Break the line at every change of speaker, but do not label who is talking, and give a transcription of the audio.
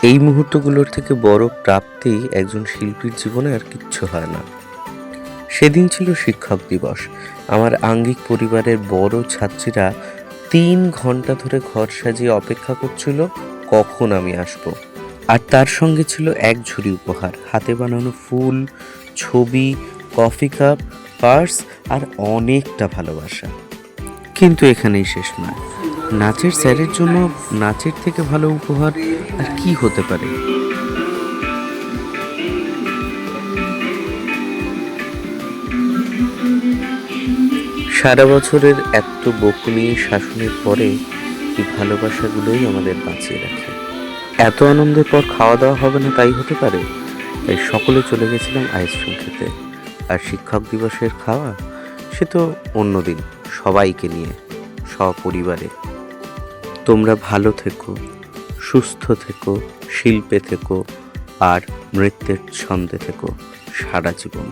এই মুহূর্তগুলোর থেকে বড় প্রাপ্তি একজন শিল্পীর জীবনে আর কিচ্ছু হয় না। সেদিন ছিল শিক্ষক দিবস। আমার আঙ্গিক পরিবারের বড় ছাত্রীরা 3 ঘন্টা ধরে ঘর সাজিয়ে অপেক্ষা করছিল কখন আমি আসব। আর তার সঙ্গে ছিল এক ঝুড়ি উপহার, হাতে বানানো ফুল, ছবি, কফি কাপ, পার্স আর অনেকটা ভালোবাসা। কিন্তু এখানেই শেষ নয়। নাচের স্যারের জন্য নাচের থেকে ভালো উপহার আর কি হতে পারে। সারা বছরের এত বকুনি শাসনের পরে এই ভালোবাসাগুলোই আমাদের বাঁচিয়ে রাখে। এত আনন্দের পর খাওয়া দাওয়া হবে না তাই হতে পারে। তাই সকলে চলে গেছিলাম আইসক্রিম খেতে। আর শিক্ষক দিবসের খাওয়া সে তো অন্যদিন, সবাইকে নিয়ে, সপরিবারে। তোমরা ভালো থেকো, সুস্থ থেকো, শিল্পে থেকো আর নৃত্যের ছন্দে থেকো সারা জীবন।